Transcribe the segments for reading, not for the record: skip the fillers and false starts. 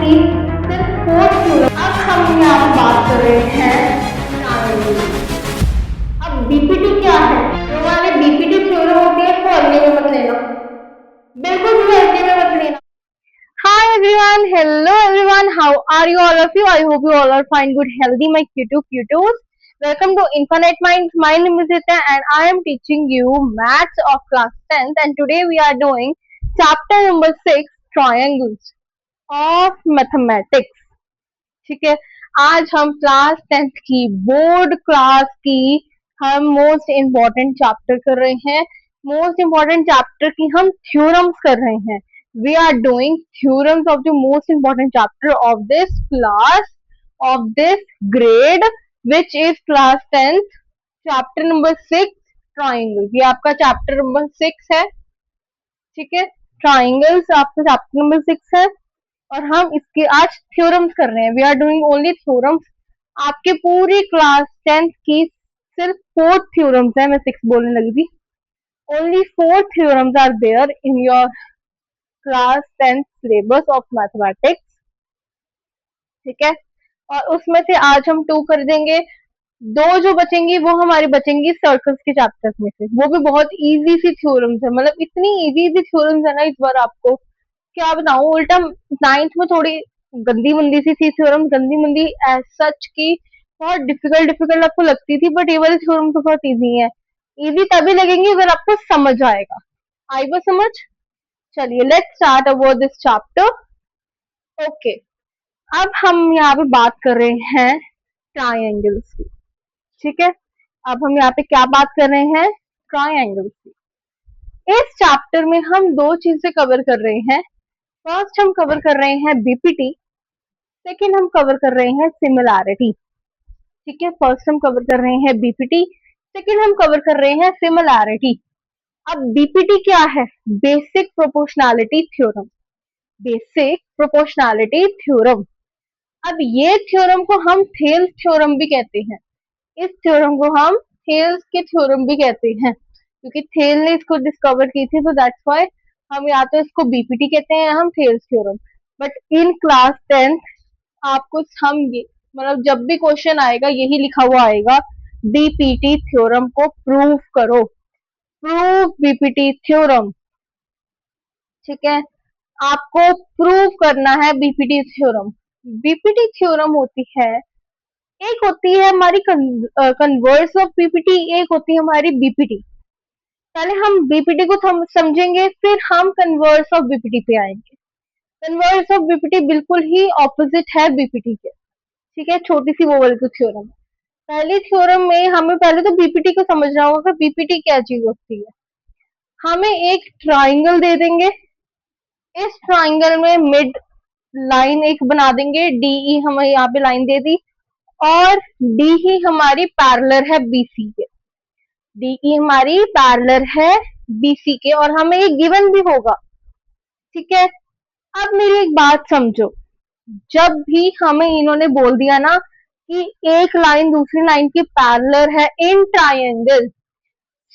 की सिर्फ 4 थ्योरम। अब हम यहाँ बात कर रहे हैं ट्रायंगल। अब बीपीटी क्या है? जो हमारे बीपीटी थ्योरम होती है इसको हल्के में मत लेना, बिल्कुल भी हल्के में मत लेना। Hi everyone, hello everyone, how are you all of you? I hope you all are fine, good, healthy, my cuties. Welcome to Infinite Minds. My name is Rita and I am teaching you maths of class 10th, and today we are doing chapter number 6, triangles of mathematics. ठीक है, आज हम class 10th की board class की हम most important chapter कर रहे हैं। मोस्ट इम्पोर्टेंट चैप्टर की हम थ्योरम्स कर रहे हैं। We are doing theorems of the most important chapter of this class, of this grade, which is class 10th, chapter number 6, triangle. ये आपका चैप्टर नंबर 6 है। ठीक है, ट्राइंगल्स आपका चैप्टर नंबर 6 है और हम इसके आज थ्योरम्स कर रहे हैं। We are doing only theorems. आपके पूरी क्लास 10th की सिर्फ 4 थ्योरम्स है। मैं 6 बोलने लगी थी। Only 4 theorems are there in your class 10th syllabus of mathematics. ठीक है, और उसमें से आज हम 2 कर देंगे। 2 जो बचेंगी वो हमारी बचेंगी सर्कल्स के चैप्टर्स में से। वो भी बहुत इजी सी थ्योरम्स है, मतलब इतनी इजी थ्योरम्स है ना इस बार आपको क्या बताऊं। उल्टा 9th में थोड़ी गंदी मंदी सी थी थ्योरम, गंदी मंदी एज सच की बहुत डिफिकल्ट आपको लगती थी, बट ये वाली थ्योरम तो बहुत इजी है। इजी तभी लगेंगी अगर आपको समझ आएगा। आई वो समझ? चलिए let's start about this chapter. Okay, अब हम यहाँ पे बात कर रहे हैं ट्राइंगल्स की। ठीक है, अब हम यहाँ पे क्या बात कर रहे हैं? ट्राइंगल्स की। इस चैप्टर में हम 2 चीजें कवर कर रहे हैं। फर्स्ट हम कवर कर रहे हैं बीपीटी, सेकेंड हम कवर कर रहे हैं सिमिलैरिटी। ठीक है, फर्स्ट हम कवर कर रहे हैं बीपीटी, सेकेंड हम कवर कर रहे हैं सिमिलैरिटी। अब बीपीटी क्या है? Basic proportionality theorem. Basic proportionality theorem. अब ये थ्योरम को हम थेल्स थ्योरम भी कहते हैं। इस थ्योरम को हम थेल्स के थ्योरम भी कहते हैं क्योंकि थेल ने इसको डिस्कवर की थी, तो दैट्स व्हाई हम या तो इसको बीपीटी कहते हैं या हम Thales theorem. But in class 10th आपको हम ये मतलब जब भी क्वेश्चन आएगा यही लिखा हुआ आएगा, बीपीटी थ्योरम को प्रूव करो, प्रूव बीपीटी थ्योरम। ठीक है, आपको प्रूव करना है बीपीटी थ्योरम। बीपीटी थ्योरम होती है, एक होती है हमारी कन्वर्स ऑफ बीपीटी, एक होती है हमारी बीपीटी। पहले हम बीपीटी को समझेंगे, फिर हम कन्वर्स ऑफ बीपीटी पे आएंगे। कन्वर्स ऑफ बीपीटी बिल्कुल ही ऑपोजिट है बीपीटी के। ठीक है, छोटी सी वो वाली तो थ्योरम है। पहली थ्योरम में हमें पहले तो बीपीटी को समझना होगा, बीपीटी क्या चीज होती है। हमें एक ट्राइंगल दे देंगे, इस ट्राइंगल में मिड लाइन एक बना देंगे, डीई हमें यहाँ पे लाइन दे दी, और डी ही हमारी पैरेलल है बीसी के। डीई हमारी पैरेलल है बीसी के और हमें ये गिवन भी होगा। ठीक है, अब मेरी एक बात समझो, जब भी हमें इन्होंने बोल दिया ना कि एक लाइन दूसरी लाइन की पैरेलल है इन ट्राइंगल,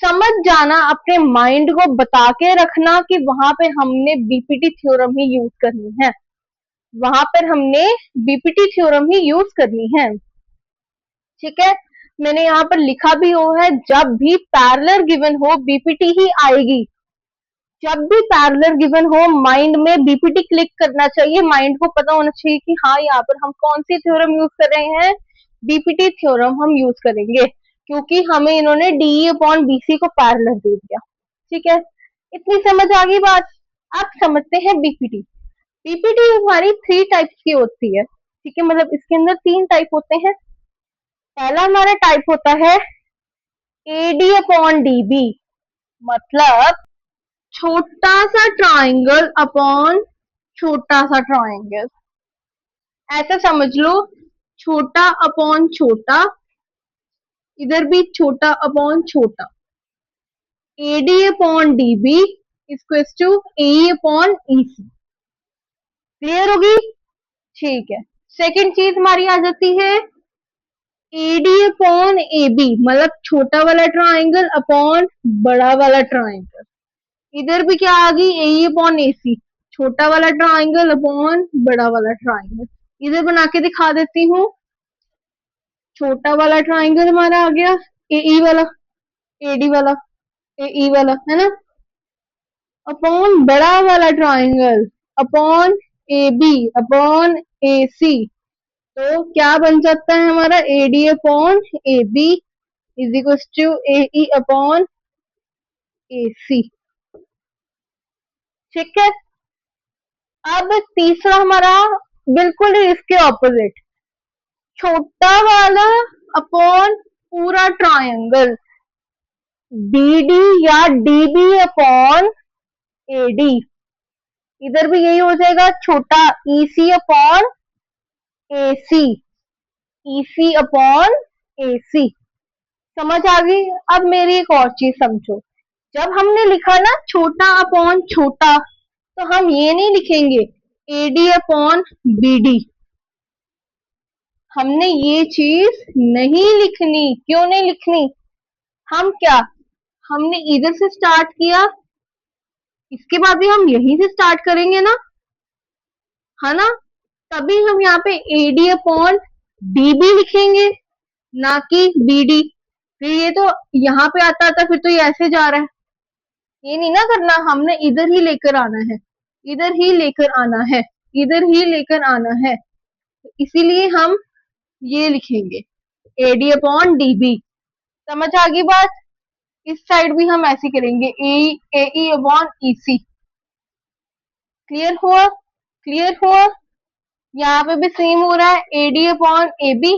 समझ जाना, अपने माइंड को बता के रखना कि वहां पे हमने बीपीटी थ्योरम ही यूज करनी है। वहां पर हमने बीपीटी थ्योरम ही यूज करनी है। ठीक है, मैंने यहाँ पर लिखा भी हो है, जब भी पैरेलल गिवन हो बीपीटी ही आएगी। जब भी पैरेलल गिवन हो माइंड में बीपीटी क्लिक करना चाहिए, माइंड को पता होना चाहिए कि हाँ यहाँ पर हम कौन सी थ्योरम यूज कर रहे हैं, बीपीटी थ्योरम हम यूज करेंगे क्योंकि हमें इन्होंने डीई अपॉन बीसी को पैरेलल दे दिया। ठीक है, इतनी समझ आ गई बात। अब समझते हैं बीपीटी। बीपीटी हमारी 3 टाइप्स की होती है। ठीक है, मतलब इसके अंदर 3 टाइप होते हैं। पहला हमारा टाइप होता है एडी अपॉन डीबी, मतलब छोटा सा ट्राइंगल अपॉन छोटा सा ट्राइंगल। ऐसा समझ लो, छोटा अपॉन छोटा, इधर भी छोटा अपॉन छोटा। AD upon DB equals to A upon EC. Clear होगी? ठीक है, सेकंड चीज हमारी आ जाती है एडी अपॉन ए बी, मतलब छोटा वाला ट्राइंगल अपॉन बड़ा वाला ट्राइंगल। इधर भी क्या आ गई, ए अपॉन ए सी, छोटा वाला ट्राइंगल अपॉन बड़ा वाला ट्राइंगल। इधर बना के दिखा देती हूँ। छोटा वाला ट्राइंगल हमारा आ गया ए ई वाला, एडी वाला, ए ई वाला, है ना, अपॉन बड़ा वाला triangle upon A B upon A C. तो क्या बन जाता है हमारा A D upon A B is equal to A E upon A C. ठीक है। अब तीसरा हमारा बिल्कुल ही इसके ऑपोजिट, छोटा वाला अपॉन पूरा ट्रायंगल बी डी या D B upon A D. इधर भी यही हो जाएगा, छोटा ई C upon A C, E C upon A सी। समझ आ गई। अब मेरी एक और चीज समझो, जब हमने लिखा ना छोटा अपॉन छोटा, तो हम ये नहीं लिखेंगे A D upon B D. हमने ये चीज नहीं लिखनी। क्यों नहीं लिखनी? हम क्या, हमने इधर से स्टार्ट किया, इसके बाद भी हम यहीं से स्टार्ट करेंगे ना, है ना। तभी हम यहाँ पे A D upon D B लिखेंगे, ना कि बी डी। फिर ये तो यहाँ पे आता आता फिर तो ये ऐसे जा रहा है। ये नहीं ना करना, हमने इधर ही लेकर आना है, इधर ही लेकर आना है, इधर ही लेकर आना है। इसीलिए हम ये लिखेंगे A D upon D B. समझ आ गई बात। इस साइड भी हम ऐसे करेंगे A E upon E C. Clear हुआ? क्लियर हुआ। यहाँ पे भी सेम हो रहा है, A D upon A B,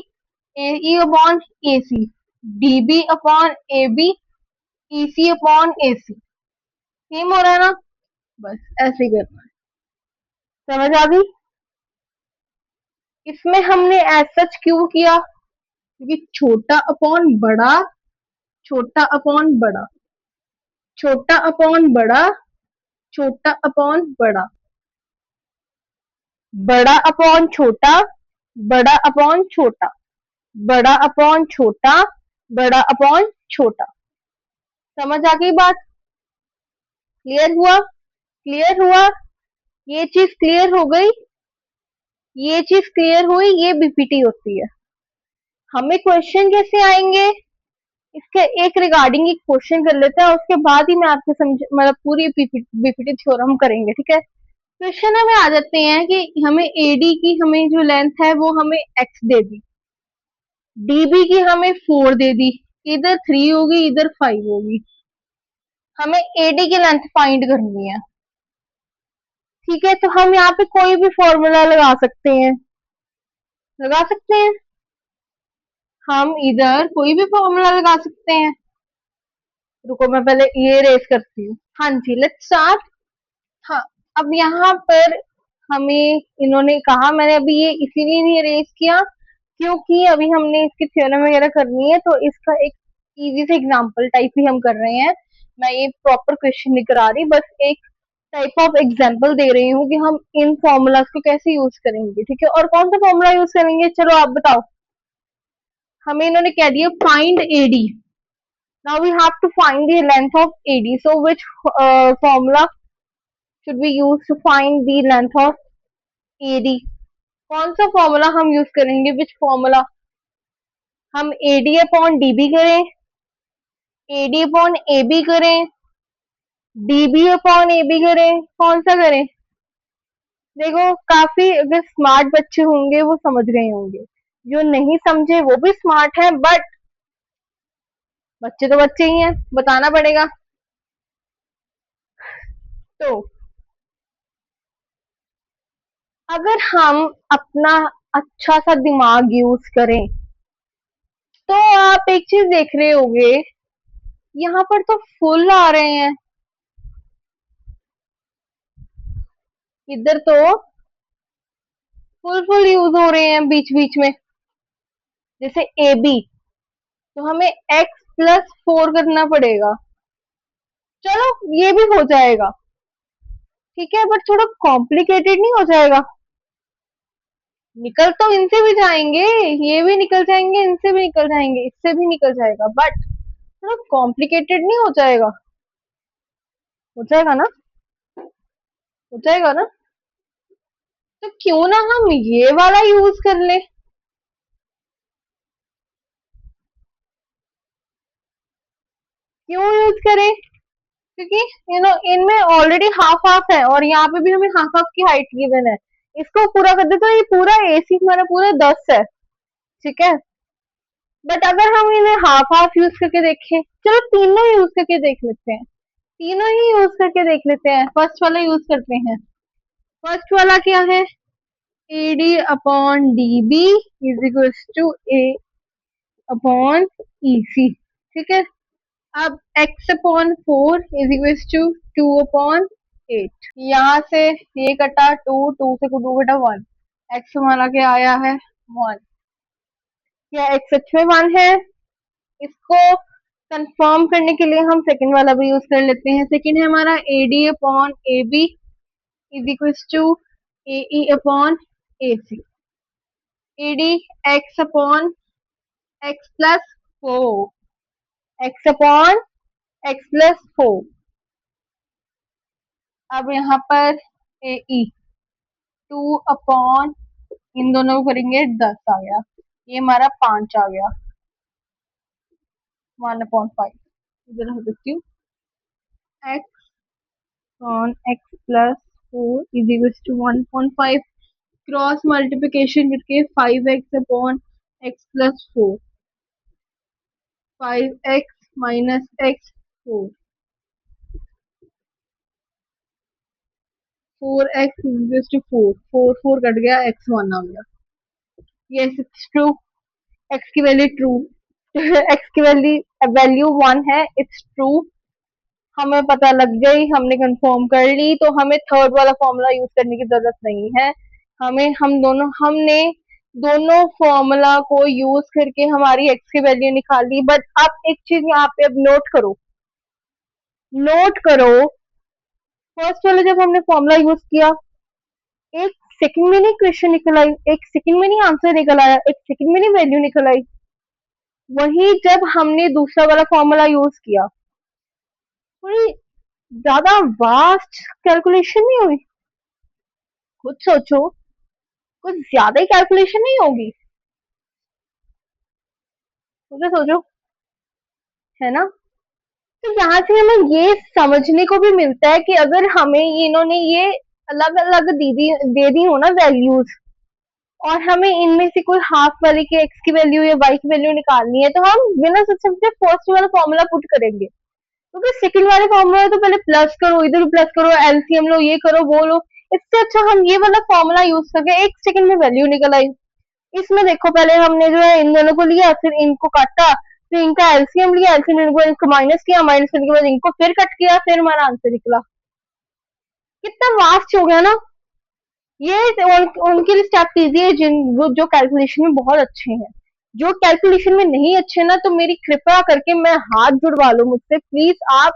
A E upon A C, D B upon A B, E C upon A C. Same हो रहा है ना, बस ऐसे ही करना है। समझ आ गई। इसमें हमने एज सच क्यों किया? क्योंकि छोटा अपॉन बड़ा, छोटा अपॉन बड़ा, छोटा अपॉन बड़ा, छोटा अपॉन बड़ा, बड़ा अपॉन छोटा, बड़ा अपॉन छोटा, बड़ा अपॉन छोटा, बड़ा अपॉन छोटा। समझ आ गई बात। क्लियर हुआ? क्लियर हुआ। ये चीज क्लियर हो गई, ये चीज क्लियर हुई। ये बीपीटी होती है। हमें क्वेश्चन कैसे आएंगे, इसके एक रिगार्डिंग एक क्वेश्चन कर लेते हैं, उसके बाद ही मैं आपको समझ मतलब पूरी बीपीटी थ्योरम करेंगे। ठीक है। क्वेश्चन हमें आ जाते हैं कि हमें एडी की हमें जो लेंथ है वो हमें एक्स दे दी, डीबी की हमें 4 दे दी, इधर 3 होगी इधर 5 होगी। हमें एडी की लेंथ फाइंड करनी है। ठीक है। तो हम यहाँ पे कोई भी फॉर्मूला लगा सकते हैं, लगा सकते हैं। हम इधर कोई भी फॉर्मूला लगा सकते हैं। रुको मैं पहले ये रेस करती हूँ। हाँ जी, लेट्स स्टार्ट। हाँ, अब यहाँ पर हमें इन्होंने कहा, मैंने अभी ये इसीलिए नहीं रेस किया क्योंकि अभी हमने इसकी थ्योरम वगैरह करनी है, तो इसका एक इजी से एग्जांपल टाइप ही हम कर रहे हैं। मैं ये प्रॉपर क्वेश्चन नहीं करा रही, बस एक टाइप ऑफ एग्जांपल दे रही हूँ कि हम इन फॉर्मूलाज को कैसे यूज करेंगे। ठीक है। और कौन सा फॉर्मूला यूज करेंगे, चलो आप बताओ। हमें इन्होंने कह दिया find AD. Now we have to find the length of AD, so which formula should we use to find the length of AD? कौन सा फॉर्मूला हम यूज करेंगे, विच फॉर्मूला? हम AD अपॉन DB करें, AD अपॉन AB करें, DB upon AB करें, कौन सा करें? देखो काफी अगर स्मार्ट बच्चे होंगे वो समझ गए होंगे, जो नहीं समझे वो भी स्मार्ट है, बट बच्चे तो बच्चे ही हैं, बताना पड़ेगा। तो अगर हम अपना अच्छा सा दिमाग यूज करें तो आप एक चीज देख रहे होंगे, यहाँ पर तो फुल आ रहे हैं, इधर तो फुल फुल यूज हो रहे हैं बीच बीच में। जैसे ए बी, तो हमें x प्लस 4 करना पड़ेगा। चलो ये भी हो जाएगा, ठीक है, बट थोड़ा कॉम्प्लिकेटेड नहीं हो जाएगा? निकल तो इनसे भी जाएंगे, ये भी निकल जाएंगे, इनसे भी निकल जाएंगे, इससे भी निकल जाएगा, बट थोड़ा कॉम्प्लिकेटेड नहीं हो जाएगा? हो जाएगा ना? हो जाएगा ना? तो क्यों ना हम ये वाला यूज कर ले। क्यों यूज करें? क्योंकि इनमें ऑलरेडी हाफ हाफ है और यहाँ पे भी हमें हाफ हाफ की हाइट गिवन है। इसको पूरा कर दे तो ये पूरा एसी हमारा पूरा 10 है। ठीक है, बट अगर हम इन्हें हाफ हाफ यूज करके देखें, चलो तीनों यूज करके देख लेते हैं। तीनों ही यूज करके देख लेते हैं। फर्स्ट वाला यूज करते हैं। फर्स्ट वाला क्या है? A D upon D B is equal to A upon E C. ठीक है, अब x upon 4 is equal to 2 upon 8। यहाँ से ये कटा 2, 2 से 2 कटा 1। x हमारा क्या आया है? 1। क्या x सच में 1 है? इसको कंफर्म करने के लिए हम सेकंड वाला भी यूज कर लेते हैं। सेकंड है हमारा A D upon A B is equal to A E upon A C. A D x upon x plus 4, x upon x plus 4। अब यहाँ पर ए ई 2 अपॉन, इन दोनों को करेंगे 10 आ गया। ये हमारा 5 आ गया। 1/5 इधर रख देती हूँ। X upon x plus 4 is equal to 1/5। Cross multiplication करके 5x upon x plus 4, 5x minus x 4, 4x is to 4, 4 cut गया, x1 आ गया। यस इट्स ट्रू, x की वैल्यू ट्रू x की वैल्यू 1 है, इट्स ट्रू। हमें पता लग गई, हमने कंफर्म कर ली, तो हमें थर्ड वाला फॉर्मूला यूज करने की जरूरत नहीं है। हमने दोनों फॉर्मूला को यूज करके हमारी एक्स की वैल्यू निकाली। बट आप एक चीज यहाँ पे अब नोट करो, नोट करो। फर्स्ट वाला जब हमने फॉर्मूला यूज किया, एक सेकंड में नहीं क्वेश्चन निकल आई, एक सेकंड में नहीं आंसर निकल आया, एक सेकंड में नहीं वैल्यू निकल आई। वही जब हमने दूसरा वाला फॉर्मूला यूज किया, थोड़ी ज्यादा वास्ट कैलकुलेशन नहीं हुई? खुद सोचो, कुछ ज्यादा ही कैलकुलेशन नहीं होगी? सोचो सोचो, है ना? तो यहाँ से हमें ये समझने को भी मिलता है कि अगर हमें इन्होंने ये अलग अलग दे दी हो ना वैल्यूज, और हमें इनमें से कोई हाफ वाले की एक्स की वैल्यू या वाई की वैल्यू निकालनी है, तो हम बिना सोचे समझे फर्स्ट वाला फॉर्मूला पुट करेंगे। क्योंकि सेकंड वाले फॉर्मूला तो पहले प्लस करो, इधर प्लस करो, एलसीएम लो, ये करो, वो लो। इससे अच्छा हम ये वाला फॉर्मूला यूज करके एक सेकंड में वैल्यू निकल आई। इसमें देखो, पहले हमने जो है इन दोनों को लिया, फिर इनको काटा, फिर इनका एलसीएम लिया, एलसीएम इनको माइनस किया, माइनस करने के बाद इनको फिर कट किया, फिर हमारा आंसर निकला। कितना वास्ट हो गया ना? ये उनके लिए स्टेप इजी है वो जो कैलकुलेशन में बहुत अच्छे हैं। जो कैलकुलेशन में नहीं अच्छे ना, तो मेरी कृपया करके मैं हाथ जुड़वा लो मुझसे, प्लीज आप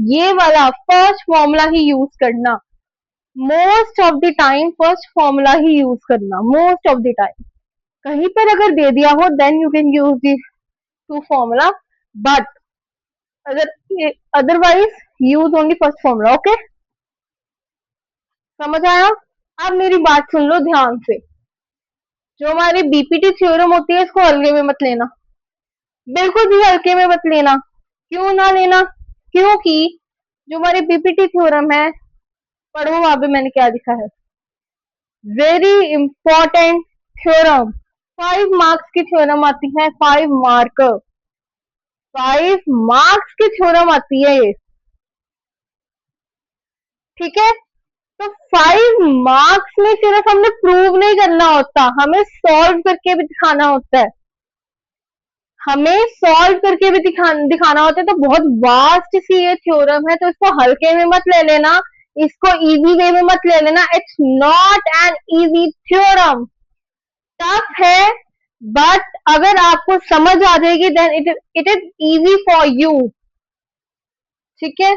ये वाला फर्स्ट फॉर्मूला ही यूज करना। Most of the time first formula ही यूज करना, मोस्ट ऑफ द टाइम। कहीं पर अगर दे दिया हो then you can use the two formula, but अगर otherwise use only first formula. Okay, समझ आया? अब मेरी बात सुन लो ध्यान से। जो हमारी बीपीटी थ्योरम होती है, इसको हल्के में मत लेना, बिल्कुल भी हल्के में मत लेना। क्यों ना लेना? क्योंकि जो हमारी बीपीटी थ्योरम है, पढ़ो वहां पे मैंने क्या लिखा है। वेरी इंपॉर्टेंट थ्योरम, 5 मार्क्स की थ्योरम आती है, 5 मार्क, 5 मार्क्स की थ्योरम आती है ये। ठीक है, तो 5 मार्क्स में सिर्फ हमने प्रूव नहीं करना होता, हमें सॉल्व करके भी दिखाना होता है। हमें सॉल्व करके भी दिखाना होता है। तो बहुत वास्ट सी ये थ्योरम है, तो इसको हल्के में मत ले लेना, इसको इजी वे में मत ले लेना। It's not an easy theorem, tough है, बट अगर आपको समझ आ जाएगी then it is easy for you. ठीक है,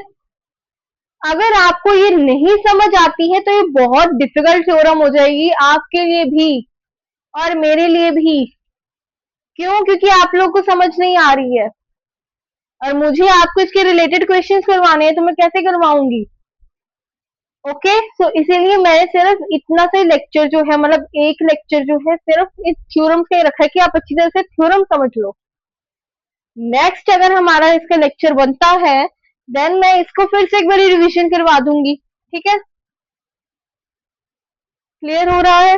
अगर आपको ये नहीं समझ आती है, तो ये बहुत डिफिकल्ट थ्योरम हो जाएगी आपके लिए भी और मेरे लिए भी। क्यों? क्योंकि आप लोग को समझ नहीं आ रही है, और मुझे आपको इसके रिलेटेड क्वेश्चंस करवाने हैं, तो मैं कैसे करवाऊंगी? ओके, सो इसीलिए मैंने सिर्फ इतना से लेक्चर जो है, मतलब एक लेक्चर जो है सिर्फ इस थ्योरम से रखा है कि आप अच्छी तरह से थ्योरम समझ लो। नेक्स्ट अगर हमारा इसका लेक्चर बनता है, देन मैं इसको फिर से एक बारी रिवीजन करवा दूंगी। ठीक है, क्लियर हो रहा है?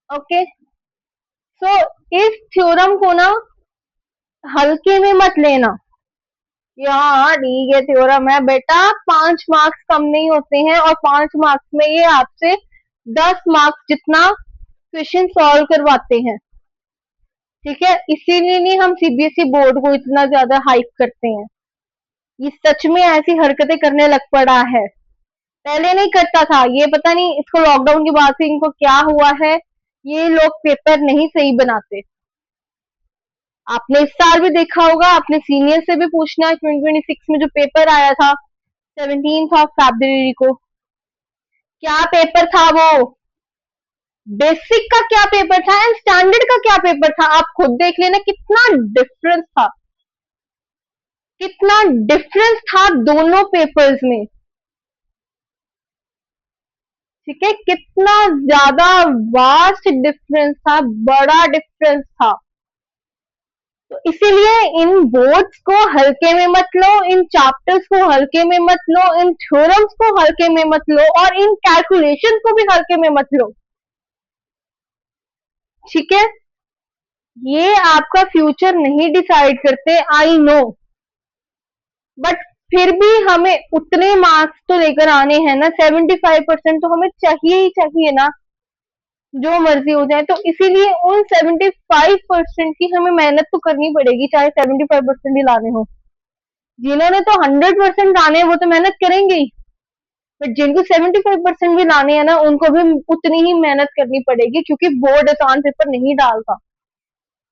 ओके, सो इस थ्योरम को ना हल्के में मत लेना। हाँ ठीक है, थ्योरम है बेटा, 5 मार्क्स कम नहीं होते हैं, और 5 मार्क्स में ये आपसे 10 मार्क्स जितना क्वेश्चन सॉल्व करवाते हैं। ठीक है, इसीलिए नहीं हम सीबीएसई बोर्ड को इतना ज्यादा हाइप करते हैं। ये सच में ऐसी हरकतें करने लग पड़ा है, पहले नहीं करता था ये, पता नहीं इसको लॉकडाउन के बाद से इनको क्या हुआ है, ये लोग पेपर नहीं सही बनाते। आपने इस साल भी देखा होगा, अपने सीनियर से भी पूछना, 2026 में जो पेपर आया था 17 फरवरी को, क्या पेपर था वो? बेसिक का क्या पेपर था एंड स्टैंडर्ड का क्या पेपर था, आप खुद देख लेना कितना डिफरेंस था, कितना डिफरेंस था दोनों पेपर्स में। ठीक है, कितना ज्यादा वास्ट डिफरेंस था, बड़ा डिफरेंस था। तो इसीलिए इन बोर्ड्स को हल्के में मत लो, इन चैप्टर्स को हल्के में मत लो, इन थ्योरम्स को हल्के में मत लो, और इन कैलकुलेशन को भी हल्के में मत लो। ठीक है, ये आपका फ्यूचर नहीं डिसाइड करते, आई नो, बट फिर भी हमें उतने मार्क्स तो लेकर आने हैं ना, 75% तो हमें चाहिए ही चाहिए ना, जो मर्जी हो जाए। तो इसीलिए उन 75% की हमें मेहनत तो करनी पड़ेगी, चाहे 75% ही लाने हो। जिन्होंने तो 100% लाने हैं वो तो मेहनत करेंगे ही, बट जिनको 75% भी लाने हैं ना, उनको भी उतनी ही मेहनत करनी पड़ेगी, क्योंकि बोर्ड आसान पेपर नहीं डालता।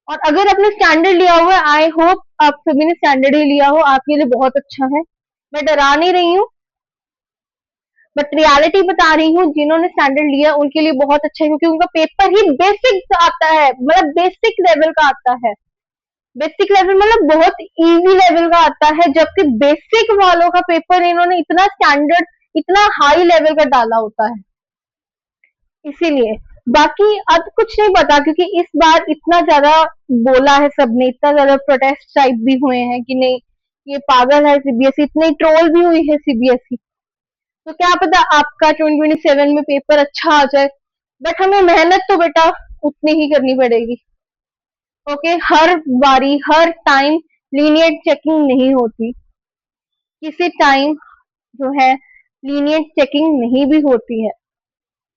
और अगर आपने स्टैंडर्ड लिया हुआ है, आई होप आप सभी ने स्टैंडर्ड ही लिया हो, आपके लिए बहुत अच्छा है, मैं डरा नहीं रही हूँ, बट रियलिटी बता रही हूँ, जिन्होंने स्टैंडर्ड लिया उनके लिए बहुत अच्छा है, क्योंकि उनका पेपर ही बेसिक आता है, मतलब बेसिक लेवल का आता है। बेसिक लेवल मतलब बहुत इजी लेवल का आता है, जबकि बेसिक वालों का पेपर इन्होंने इतना स्टैंडर्ड, इतना हाई लेवल का डाला होता है। इसीलिए बाकी अब कुछ नहीं पता, क्योंकि इस बार इतना ज्यादा बोला है सबने, इतना ज्यादा प्रोटेस्ट टाइप भी हुए हैं कि नहीं ये पागल है सीबीएसई, इतनी ट्रोल भी हुई है सीबीएसई। तो क्या पता आपका 2027 में पेपर अच्छा आ जाए, बट हमें मेहनत तो बेटा उतनी ही करनी पड़ेगी। ओके, हर बारी हर टाइम लीनियट चेकिंग नहीं होती, किसी टाइम जो है लीनियट चेकिंग नहीं भी होती है,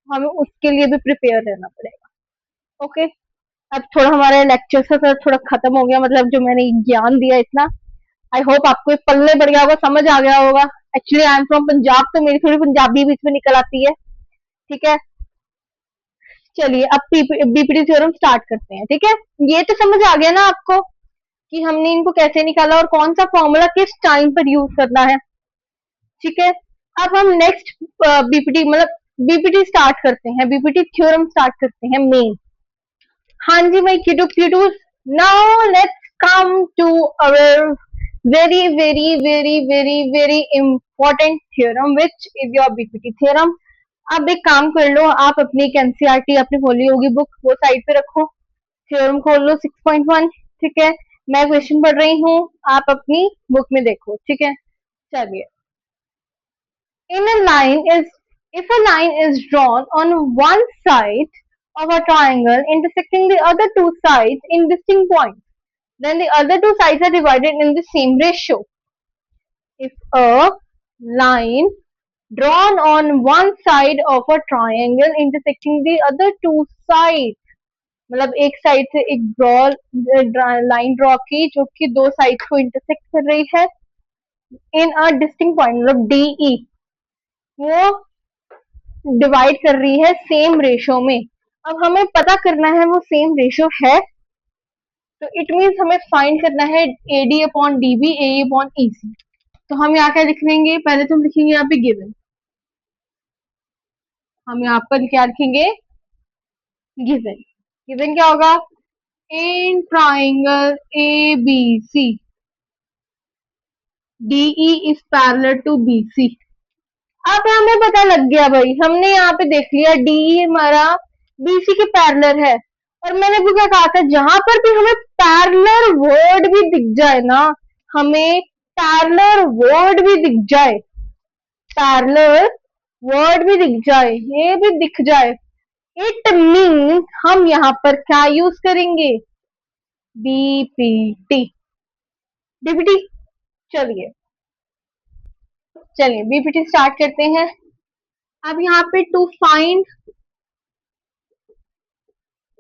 हमें उसके लिए भी प्रिपेयर रहना पड़ेगा। ओके, अब थोड़ा हमारा लेक्चर से थोड़ा खत्म हो गया, मतलब जो मैंने ज्ञान दिया इतना, आई होप आपको एक पल्ले पड़ गया होगा, समझ आ गया होगा। Actually I am from Punjab, तो मेरी थोड़ी पंजाबी बीच में निकल आती है। ठीक है, चलिए अब बीपीटी थ्योरम स्टार्ट करते हैं। ठीक है, ये तो समझ आ गया ना आपको कि हमने इनको कैसे निकाला और कौन सा फॉर्मूला किस टाइम पर यूज करना है। ठीक है, अब हम नेक्स्ट बीपीटी मतलब बीपीटी स्टार्ट करते हैं, बीपीटी थ्योरम स्टार्ट करते हैं मेन। हाँ जी भाई, Q two Q two, now let's come to our very very very very very important theorem which is your BPT theorem. अब एक काम कर लो, आप अपनी एक एनसीईआरटी अपनी खोली होगी बुक, वो साइड पे रखो, थ्योरम खोल लो 6.1। ठीक है, मैं क्वेश्चन पढ़ रही हूँ, आप अपनी बुक में देखो। ठीक है, चलिए, in a line is if a line is drawn on one side of a triangle intersecting the other two sides in distinct points, then the other two sides are divided in the same ratio. If a line drawn on one side of a triangle intersecting the other two sides, मतलब एक side से एक line draw की जो कि दो side को intersect कर रही है इन अ डिस्टिंक्ट पॉइंट, मतलब डीई, वो डिवाइड कर रही है सेम रेशो में। अब हमें पता करना है वो सेम रेशो है, तो इट मीन्स हमें फाइंड करना है एडी अपॉन डीबी, ए अपॉन ईसी। तो हम यहाँ क्या लिख लेंगे, पहले तो हम लिखेंगे यहाँ पे गिवन, हम यहाँ पर क्या लिखेंगे, गिवन। गिवन क्या होगा, in triangle A B C DE is parallel to BC। अब हमें पता लग गया भाई, हमने यहाँ पे देख लिया DE हमारा BC के पैरेलल है। और मैंने भी क्या कहा था, जहां पर भी हमें पैरेलल वर्ड भी दिख जाए ना, हमें पैरेलल वर्ड भी दिख जाए, पैरेलल वर्ड भी दिख जाए, ये भी दिख जाए, इट मीन्स हम यहाँ पर क्या यूज करेंगे, बीपीटी। बीपीटी, चलिए चलिए बीपीटी स्टार्ट करते हैं। अब यहाँ पे to find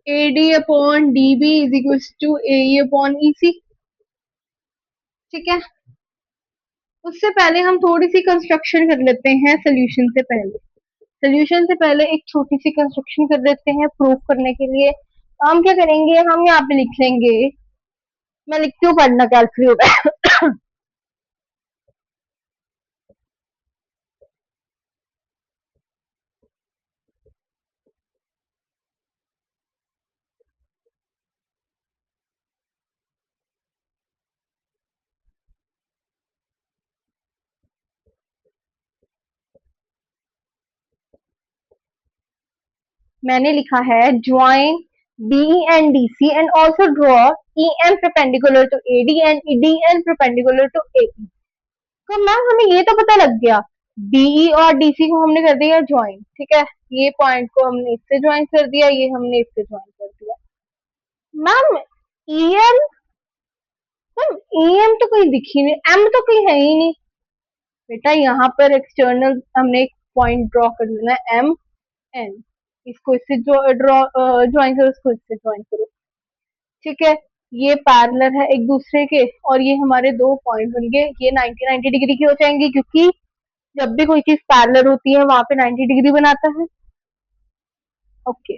AD upon DB is equal to AE upon EC। ठीक है, उससे पहले हम थोड़ी सी कंस्ट्रक्शन कर लेते हैं सोल्यूशन से पहले। सोल्यूशन से पहले एक छोटी सी कंस्ट्रक्शन कर लेते हैं प्रूफ करने के लिए। हम क्या करेंगे, हम यहाँ पे लिख लेंगे, मैं लिखती हूँ पढ़ना कैलकुलेटर। मैंने लिखा है join DE and DC and also draw EM perpendicular to AD and DN perpendicular to AE। तो मैम हमें ये तो पता लग गया, DE और DC को हमने कर दिया ज्वाइन। ठीक है, ये पॉइंट को हमने इससे ज्वाइन कर दिया, ये हमने इससे ज्वाइन कर दिया। मैम EM, मैम EM तो कहीं दिखी नहीं, M तो कहीं है ही नहीं। बेटा यहाँ पर एक्सटर्नल हमने एक पॉइंट ड्रॉ कर लेना है MN, इसको इससे ज्वाइन करो, इसको इससे ज्वाइन करो। ठीक है, ये पैरेलल है एक दूसरे के, और ये हमारे दो पॉइंट बन गए, ये 90 डिग्री के हो जाएंगे, क्योंकि जब भी कोई चीज पैरेलल होती है वहां पे 90 डिग्री बनाता है। ओके,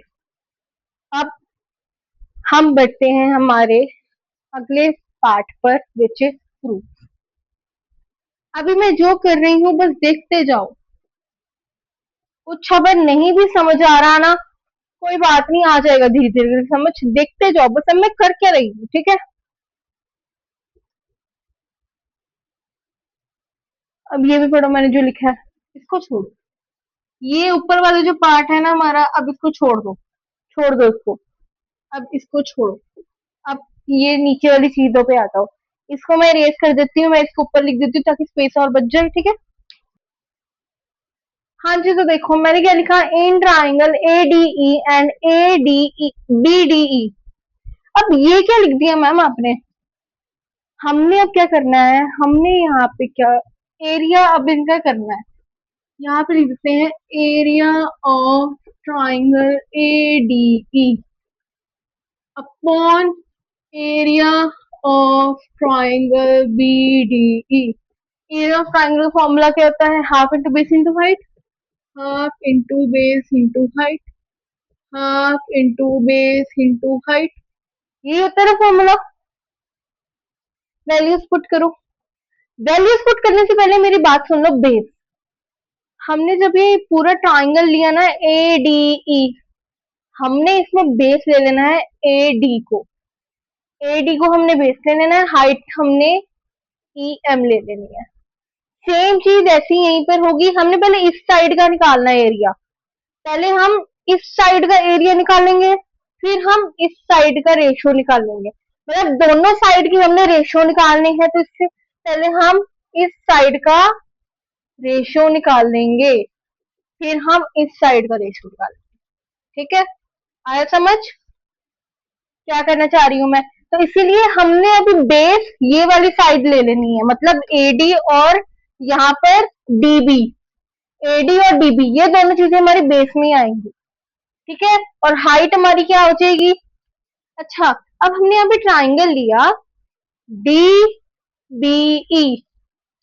अब हम बढ़ते हैं हमारे अगले पार्ट पर, विच इज प्रूफ। अभी मैं जो कर रही हूँ बस देखते जाओ, कुछ अगर नहीं भी समझ आ रहा ना, कोई बात नहीं, आ जाएगा धीरे धीरे समझ, देखते जाओ बस। अब मैं कर क्या रही हूँ, ठीक है। अब ये भी पढ़ो मैंने जो लिखा है, इसको छोड़ो, ये ऊपर वाला जो पार्ट है ना हमारा, अब इसको छोड़ दो, छोड़ दो इसको, अब इसको छोड़ो। अब ये नीचे वाली चीजों पे आता हो, इसको मैं इरेज कर देती हूँ, मैं इसको ऊपर लिख देती हूँ ताकि स्पेस और बच जाए। ठीक है, हाँ जी, तो देखो मैंने क्या लिखा, in triangle ADE and ADE BDE। अब ये क्या लिख दिया मैम आपने, हमने अब क्या करना है, हमने यहाँ पे क्या एरिया अब इनका करना है, यहाँ पे लिख देते हैं area of triangle ADE upon area of triangle BDE। Area of triangle formula क्या होता है, half into base into height, half into base into height, half into base into height, ये होता है ना फॉर्मूला। वैल्यूज पुट करो, values put करने से पहले मेरी बात सुन लो। बेस, हमने जब ये पूरा ट्राइंगल लिया ना ADE, हमने इसमें बेस ले लेना है AD को, AD को हमने बेस ले लेना है, हाइट हमने EM ले लेनी है। सेम चीज ऐसी यहीं पर होगी, हमने पहले इस साइड का निकालना है एरिया, पहले हम इस साइड का एरिया निकालेंगे, फिर हम इस साइड का रेशियो निकालेंगे। मतलब दोनों साइड की हमने रेशियो निकालनी है, तो इससे पहले हम इस साइड का रेशियो निकाल लेंगे, फिर हम इस साइड का रेशियो निकालेंगे। ठीक है, आया समझ क्या करना चाह रही हूँ मैं। तो इसीलिए हमने अभी बेस ये वाली साइड ले लेनी है, मतलब AD और यहाँ पर DB, AD और DB ये दोनों चीजें हमारी बेस में आएंगी। ठीक है, और हाइट हमारी क्या हो जाएगी। अच्छा, अब हमने यहाँ पे ट्राइंगल लिया DBE,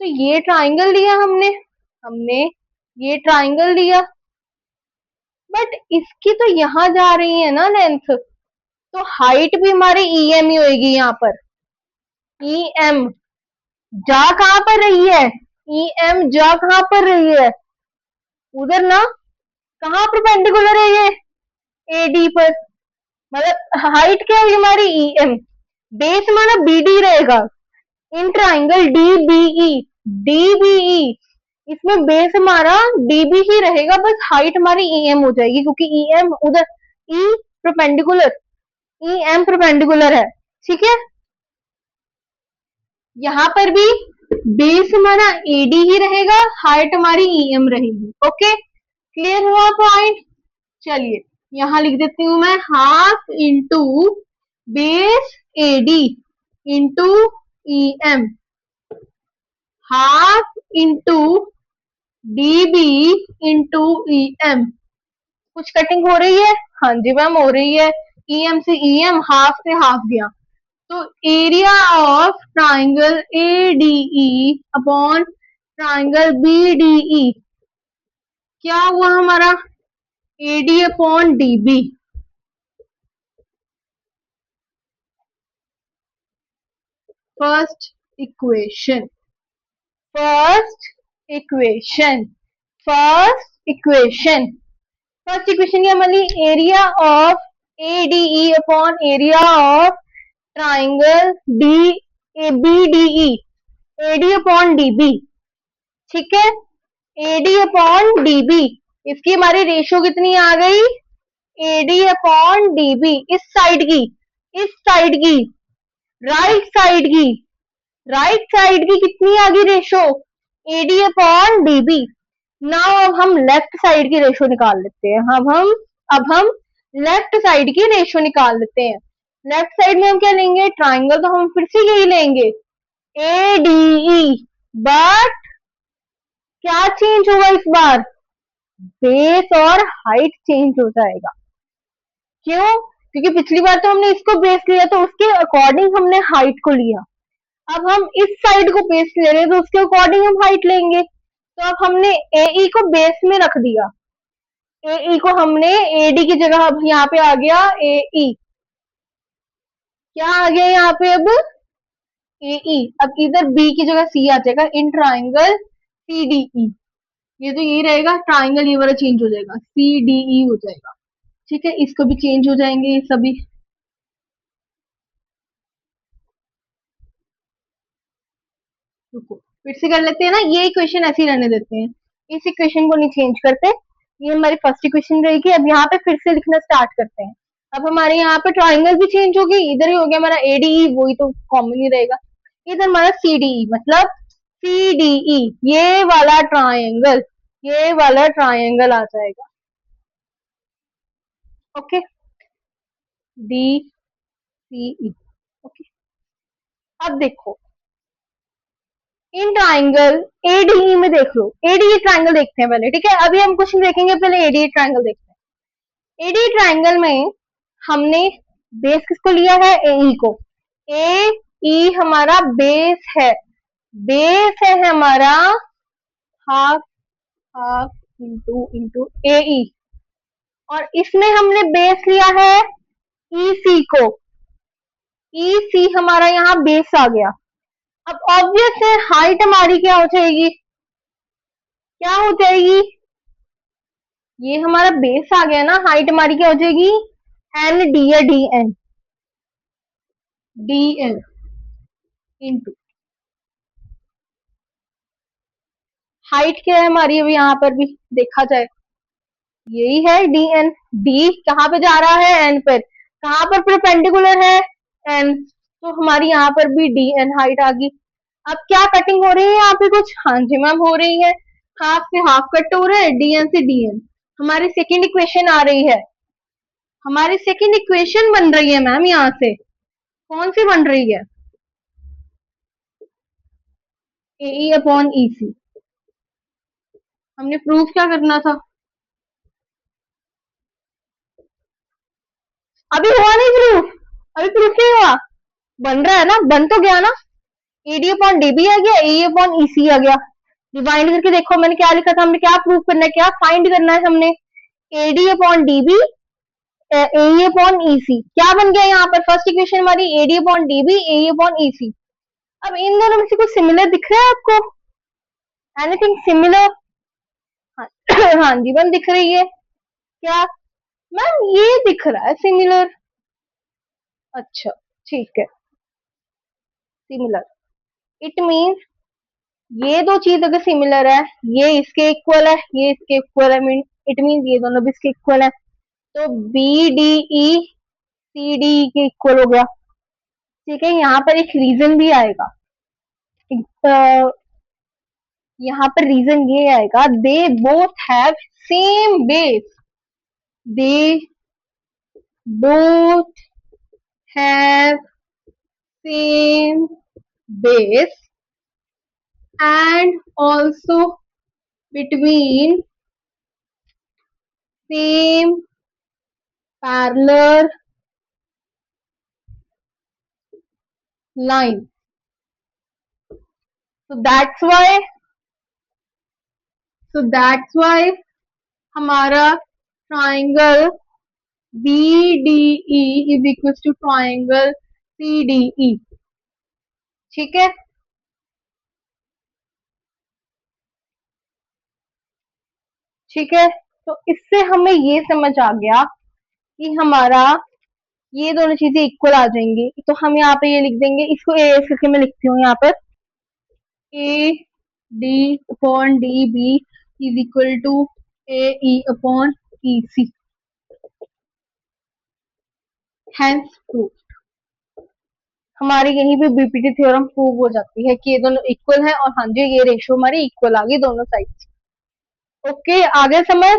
तो ये ट्राइंगल लिया हमने हमने ये ट्राइंगल लिया, बट इसकी तो यहाँ जा रही है ना लेंथ, तो हाइट भी हमारी EM ही होगी। यहाँ पर EM जा कहाँ पर रही है, EM जा कहाँ पर रही है, उधर ना, कहाँ परपेंडिकुलर है ये AD पर, मतलब हाइट क्या होगी हमारी EM, बेस हमारा BD रहेगा इन ट्राइंगल DBE। डीबीई, इसमें बेस हमारा डीबी ही रहेगा, बस हाइट हमारी ईएम हो जाएगी, क्योंकि ईएम उधर ई परपेंडिकुलर, ईएम परपेंडिकुलर है, ठीक है। यहाँ पर भी बेस हमारा एडी ही रहेगा, हाइट हमारी ईएम रहेगी। ओके, क्लियर हुआ पॉइंट। चलिए यहां लिख देती हूं मैं, half into base AD into EM, half into DB into EM. कुछ कटिंग हो रही है? हाँ जी मैम हो रही है, ईएम से ईएम, हाफ से हाफ गया, तो area of triangle ADE upon triangle BDE क्या हुआ हमारा, AD upon DB. First equation, first equation, first equation, first equation क्या हमारी, area of ADE upon area of triangle D BDE, AD upon DB, ठीक है। A D upon dB, इसकी हमारी ratio कितनी आ गई, एडी अपॉन डीबी, इस साइड की, इस साइड की, राइट साइड की, राइट साइड की कितनी आ गई ratio, AD upon DB. Now अब हम लेफ्ट साइड की रेशियो निकाल लेते हैं, अब हम लेफ्ट साइड की रेशियो निकाल लेते हैं। लेफ्ट साइड में हम क्या लेंगे, ट्राइंगल तो हम फिर से यही लेंगे, एडीई, बट क्या चेंज होगा इस बार, बेस और हाइट चेंज हो जाएगा। क्यों, क्योंकि पिछली बार तो हमने इसको बेस लिया, तो उसके अकॉर्डिंग हमने हाइट को लिया, अब हम इस साइड को बेस ले रहे हैं, तो उसके अकॉर्डिंग हम हाइट लेंगे। तो अब हमने एई को बेस में रख दिया, एई को हमने एडी की जगह, अब यहाँ पे आ गया एई, क्या आ गया यहाँ पे अब, एई, अब इधर बी की जगह सी आ जाएगा, इन ट्राइंगल सीडीई, ये तो यही रहेगा, ट्राइंगल ये वाला चेंज हो जाएगा, सीडीई हो जाएगा, ठीक है। इसको भी चेंज हो जाएंगे ये सभी। रुको फिर से कर लेते हैं ना, ये इक्वेशन ऐसे ही रहने देते हैं, इस इक्वेशन को नहीं चेंज करते, ये हमारी फर्स्ट इक्वेशन रहेगी। अब यहाँ पे फिर से लिखना स्टार्ट करते हैं। अब हमारे यहाँ पे ट्राइंगल भी चेंज हो गई, इधर ही हो गया हमारा एडीई, वही तो कॉमन ही रहेगा, इधर हमारा सीडीई, मतलब सीडीई, ये वाला ट्राइंगल, ये वाला ट्राइंगल आ जाएगा। ओके, डी सी ई, ओके। अब देखो इन ट्राइंगल एडीई में देख लो, एडीई ट्राइंगल देखते हैं पहले, ठीक है। अभी हम क्वेश्चन देखेंगे, पहले एडीई ट्राइंगल देखते हैं। एडीई ट्राइंगल में हमने बेस किसको लिया है, एई को, ए ई हमारा बेस है, बेस है हमारा हाफ, हाफ इंटू इंटू एई, और इसमें हमने बेस लिया है ईसी को, ईसी हमारा यहाँ बेस आ गया। अब ऑब्वियस है हाइट हमारी क्या हो जाएगी, क्या हो जाएगी, ये हमारा बेस आ गया ना, हाइट हमारी क्या हो जाएगी, एन डी या D N, D N into height क्या है हमारी, अभी यहाँ पर भी देखा जाए, यही है डी एन, डी कहाँ पे जा रहा है, एन पर, कहाँ पर परपेंडिकुलर है, एन, तो हमारी यहाँ पर भी डी एन हाइट आ गई। अब क्या कटिंग हो रही है यहाँ पे कुछ, हाँ जी मैम हो रही है, हाफ से हाफ कट हो रहा है, डीएन से डीएन, हमारी सेकेंड इक्वेशन आ रही है, हमारी सेकेंड इक्वेशन बन रही है मैम, यहाँ से कौन सी बन रही है, ए अपॉन ई सी। हमने प्रूफ क्या करना था, अभी हुआ नहीं प्रूफ, अभी प्रूफ नहीं हुआ, बन रहा है ना, बन तो गया ना, एडी अपॉन डीबी आ गया, ए अपॉन ईसी आ गया। डिवाइड करके देखो मैंने क्या लिखा था, हमने क्या प्रूफ करना है, क्या फाइंड करना है हमने, एडी अपॉन डीबी, ए अपॉन ईसी, क्या बन गया यहाँ पर, फर्स्ट इक्वेशन हमारी एडी अपॉन डीबी, ए अपॉन ईसी। अब इन दोनों में से कुछ सिमिलर दिख रहा है आपको, एनीथिंग सिमिलर, हाँ, हाँ जी मैम दिख रही है, क्या मैम ये दिख रहा है सिमिलर, अच्छा ठीक है, सिमिलर, इट मीन्स ये दो चीज अगर सिमिलर है, ये इसके इक्वल है, ये इसके इक्वल है, मीन इट मीन ये दोनों भी इसके इक्वल है, तो B D E C D E के इक्वल हो गया। ठीक है, यहाँ पर एक रीजन भी आएगा। अ, यहाँ पर रीजन ये आएगा, they both have same base, they both have same base and also between same parallel line. So that's why हमारा triangle BDE is equals to triangle CDE. ठीक है, ठीक है, तो इससे हमें ये समझ आ गया कि हमारा ये दोनों चीजें इक्वल आ जाएंगी। तो हम यहाँ पे ये लिख देंगे, इसको ए करके मैं लिखती हूँ यहाँ पर, A D upon D B is equal to A E upon E C. Hence proof, हमारे यहीं पे बीपीटी थ्योरम प्रूव हो जाती है कि ये दोनों इक्वल है, और हाँ जी ये रेशियो हमारी इक्वल आ गई दोनों साइड। ओके, आगे समझ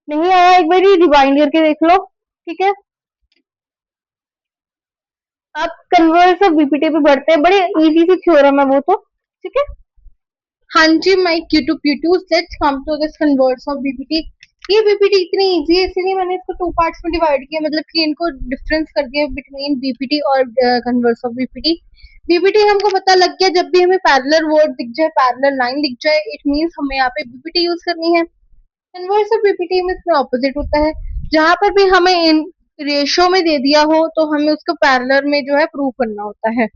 नहीं आया एक बार रिवाइंड करके देख लो। ठीक है, अब कन्वर्स ऑफ बीपीटी पे बढ़ते हैं, बड़े इजी सी थ्योरम है वो तो। ठीक है, हाँ जी my Q2 P2, let's come to this converse of BPT. ये बीपीटी इतनी इजी है इसलिए मैंने इसको टू पार्ट्स में डिवाइड किया, मतलब कि इनको डिफरेंस कर दिया बिटवीन बीपीटी और कन्वर्स ऑफ बीपीटी। बीपीटी हमको पता लग गया, जब भी हमें पैरेलल वर्ड दिख जाए, पैरेलल लाइन दिख जाए, इट मींस हमें यहाँ पे बीपीटी यूज करनी है। कन्वर्स ऑफ बीपीटी में इसमें ऑपोजिट होता है, जहां पर भी हमें इन रेशो में दे दिया हो तो हमें उसको पैरेलल में जो है प्रूव करना होता है।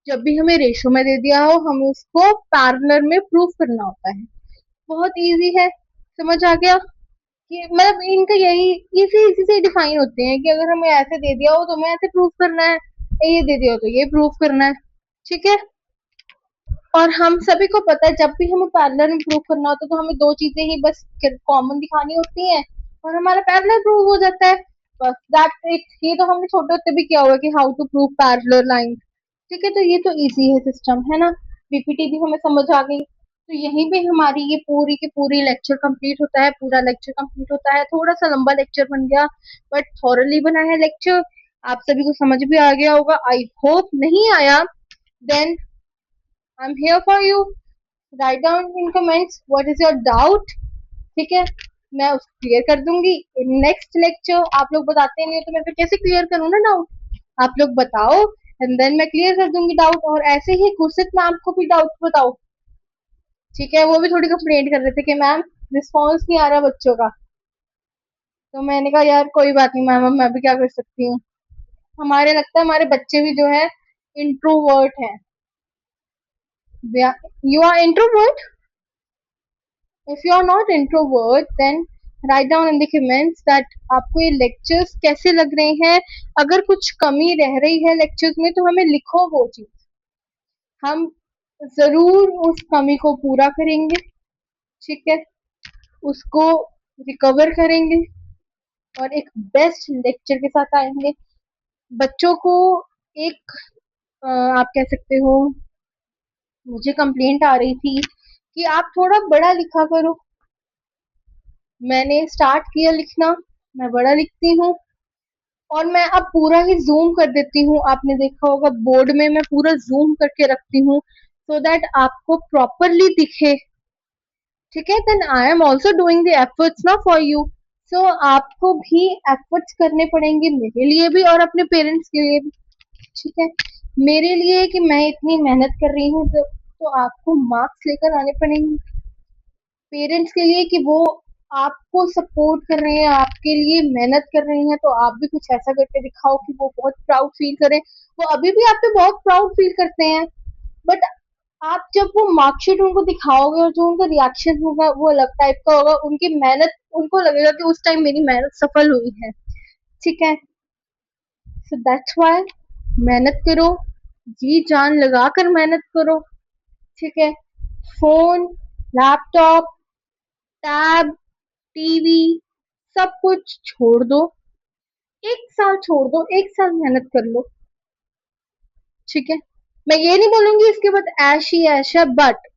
जब भी हमें रेशो में दे दिया हो हमें उसको पैरेलल में प्रूव करना होता है। बहुत इजी है, समझ आ गया कि मतलब इनका यही इसी इसी से डिफाइन होते हैं कि अगर हमें ऐसे दे दिया हो तो हमें ऐसे प्रूव करना है, ये दे दिया हो तो ये प्रूव करना है। ठीक है, और हम सभी को पता है जब भी हमें पैरेलल में प्रूव करना होता है तो हमें दो चीजें ही बस कॉमन दिखानी होती हैं और हमारा पैरेलल प्रूव हो जाता है। बस दैट्स इट। ये तो हमने छोटे होते भी किया हुआ कि how to prove parallel line. ठीक है, तो ये तो इजी है सिस्टम, है ना। बीपीटी भी हमें समझ आ गई, तो यहीं पे हमारी ये पूरी की पूरी लेक्चर कंप्लीट होता है, पूरा लेक्चर कंप्लीट होता है। थोड़ा सा लंबा लेक्चर बन गया बट थॉरली बना है लेक्चर, आप सभी को समझ भी आ गया होगा। आई होप नहीं आया then I am here for you, write down in comments what is your doubt. ठीक है, मैं उसको क्लियर कर दूंगी इन नेक्स्ट लेक्चर। आप लोग बताते नहीं हो तो मैं फिर कैसे क्लियर करूँ ना डाउट, आप लोग बताओ एंड देन मैं क्लियर कर दूंगी डाउट। और ऐसे ही गुरसित मैम को भी डाउट बताओ। ठीक है, वो भी थोड़ी कंप्लेंट कर रहे थे कि मैम रिस्पॉन्स नहीं आ रहा बच्चों का, तो मैंने कहा यार कोई बात नहीं मैम, मैं भी क्या कर सकती हूँ। हमारे लगता है हमारे बच्चे भी जो है इंट्रोवर्ट हैं। You are introvert? If you are not introvert, then write down in the comments that आपको ये lectures कैसे लग रहे हैं। अगर कुछ कमी रह रही है lectures में तो हमें लिखो वो चीज, हम जरूर उस कमी को पूरा करेंगे। ठीक है, उसको रिकवर करेंगे और एक बेस्ट लेक्चर के साथ आएंगे। बच्चों को एक आप कह सकते हो, मुझे कंप्लेंट आ रही थी कि आप थोड़ा बड़ा लिखा करो। मैंने स्टार्ट किया लिखना, मैं बड़ा लिखती हूँ और मैं अब पूरा ही जूम कर देती हूँ। आपने देखा होगा बोर्ड में मैं पूरा जूम करके रखती हूँ सो दैट आपको प्रॉपरली दिखे। ठीक है, then I am also doing the efforts ना फॉर यू। सो आपको भी एफर्ट्स करने पड़ेंगे, मेरे लिए भी और अपने पेरेंट्स के लिए भी। ठीक है, मेरे लिए कि मैं इतनी मेहनत कर रही हूँ तो आपको मार्क्स लेकर आने पड़ेंगे। पेरेंट्स के लिए कि वो आपको सपोर्ट कर रहे हैं, आपके लिए मेहनत कर रहे हैं, तो आप भी कुछ ऐसा करके दिखाओ कि वो बहुत प्राउड फील करें। वो अभी भी आप पे बहुत प्राउड फील करते हैं बट आप जब वो मार्कशीट उनको दिखाओगे और जो उनका रिएक्शन होगा वो अलग टाइप का होगा। उनकी मेहनत, उनको लगेगा कि उस टाइम मेरी मेहनत सफल हुई है। ठीक है, सो दैट्स व्हाई मेहनत करो, जी जान लगाकर मेहनत करो। ठीक है, फोन, लैपटॉप, टैब, टीवी, सब कुछ छोड़ दो। 1 साल छोड़ दो, 1 साल मेहनत कर लो। ठीक है, मैं ये नहीं बोलूंगी इसके बाद ऐश ही ऐश है, बट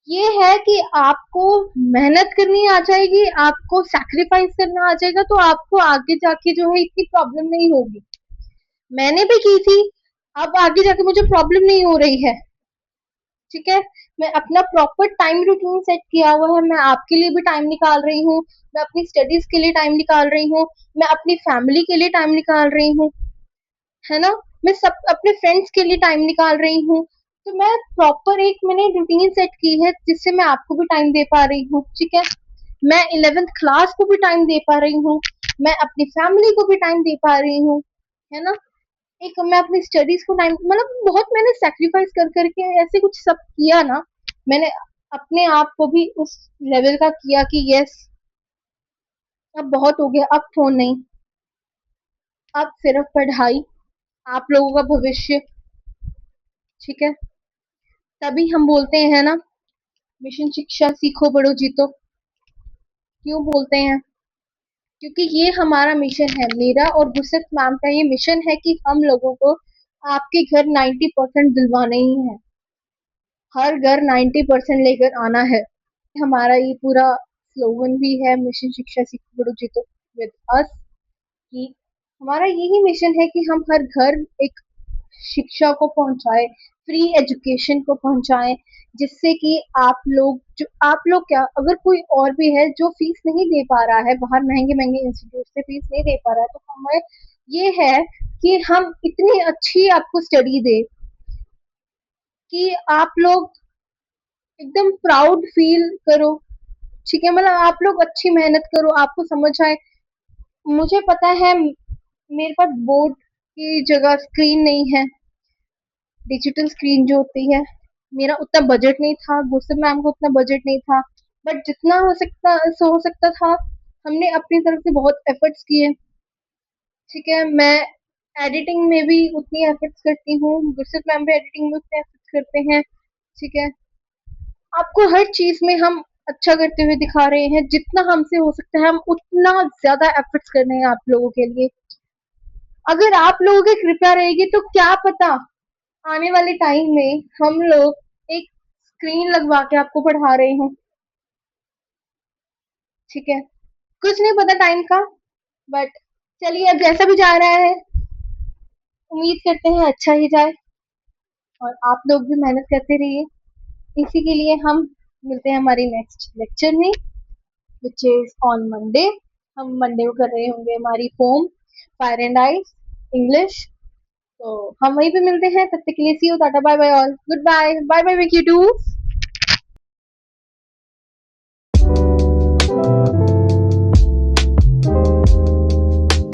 ये है कि आपको मेहनत करनी आ जाएगी, आपको सैक्रिफाइस करना आ जाएगा, तो आपको आगे जाके जो है इतनी प्रॉब्लम नहीं होगी। मैंने भी की थी, अब आगे जाके मुझे प्रॉब्लम नहीं हो रही है। ठीक है, मैं अपना प्रॉपर टाइम रूटीन सेट किया हुआ है, मैं आपके लिए भी टाइम निकाल रही हूँ, मैं अपनी स्टडीज के लिए टाइम निकाल रही हूँ, मैं अपनी फैमिली के लिए टाइम निकाल रही हूँ, है ना? मैं सब अपने फ्रेंड्स के लिए टाइम निकाल रही हूँ। तो मैं प्रॉपर एक मैंने रूटीन सेट की है जिससे मैं आपको भी टाइम दे पा रही हूँ। ठीक है, मैं 11th क्लास को भी टाइम दे पा रही हूँ, मैं अपनी फैमिली को भी टाइम दे पा रही हूँ, है ना? एक मैं अपनी स्टडीज को टाइम, मतलब बहुत मैंने सेक्रीफाइस कर करके ऐसे कुछ सब किया ना, मैंने अपने आप को भी उस लेवल का किया कि यस, अब बहुत हो गया, अब फोन नहीं, अब सिर्फ पढ़ाई, आप लोगों का भविष्य। ठीक है, तभी हम बोलते हैं ना, मिशन शिक्षा सीखो पढ़ो जीतो। क्यों बोलते हैं? क्योंकि ये हमारा मिशन है, मेरा और गुरसत मैम का ये मिशन है कि हम लोगों को आपके घर 90% दिलवाना ही है, हर घर 90% लेकर आना है। हमारा ये पूरा स्लोगन भी है, मिशन शिक्षा सीखो पढ़ो जीतो विद अस, कि हमारा यही मिशन है कि हम हर घर एक शिक्षा को पहुंचाए, फ्री एजुकेशन को पहुंचाए, जिससे कि आप लोग क्या, अगर कोई और भी है जो फीस नहीं दे पा रहा है, बाहर महंगे महंगे इंस्टीट्यूट से फीस नहीं दे पा रहा है, तो हमें ये है कि हम इतनी अच्छी आपको स्टडी दे कि आप लोग एकदम प्राउड फील करो। ठीक है, मतलब आप लोग अच्छी मेहनत करो, आपको समझ आए। मुझे पता है मेरे पास बोर्ड की जगह स्क्रीन नहीं है, डिजिटल स्क्रीन जो होती है, मेरा उतना बजट नहीं था, गुरसत मैम को उतना बजट नहीं था, बट जितना हो सकता था, हमने अपनी तरफ से बहुत एफर्ट्स किए। ठीक है, मैं एडिटिंग में भी उतनी एफर्ट्स करती हूँ, गुरसत मैम भी एडिटिंग में उतने एफर्ट्स करते हैं। ठीक है, आपको हर चीज में हम अच्छा करते हुए दिखा रहे हैं, जितना हमसे हो सकता है हम उतना ज्यादा एफर्ट्स कर रहे हैं आप लोगों के लिए। अगर आप लोगों की कृपया रहेगी तो क्या पता आने वाले टाइम में हम लोग एक स्क्रीन लगवा के आपको पढ़ा रहे हों। ठीक है, कुछ नहीं पता टाइम का, बट चलिए अब जैसा भी जा रहा है, उम्मीद करते हैं अच्छा ही जाए, और आप लोग भी मेहनत करते रहिए। इसी के लिए हम मिलते हैं हमारी नेक्स्ट लेक्चर में, विच इज ऑन मंडे। हम मंडे को कर रहे होंगे हमारी form fire and ice English. तो हम वहीं पे मिलते हैं, तब तक के लिए see you, tata bye bye all, good bye, bye bye Vicky to.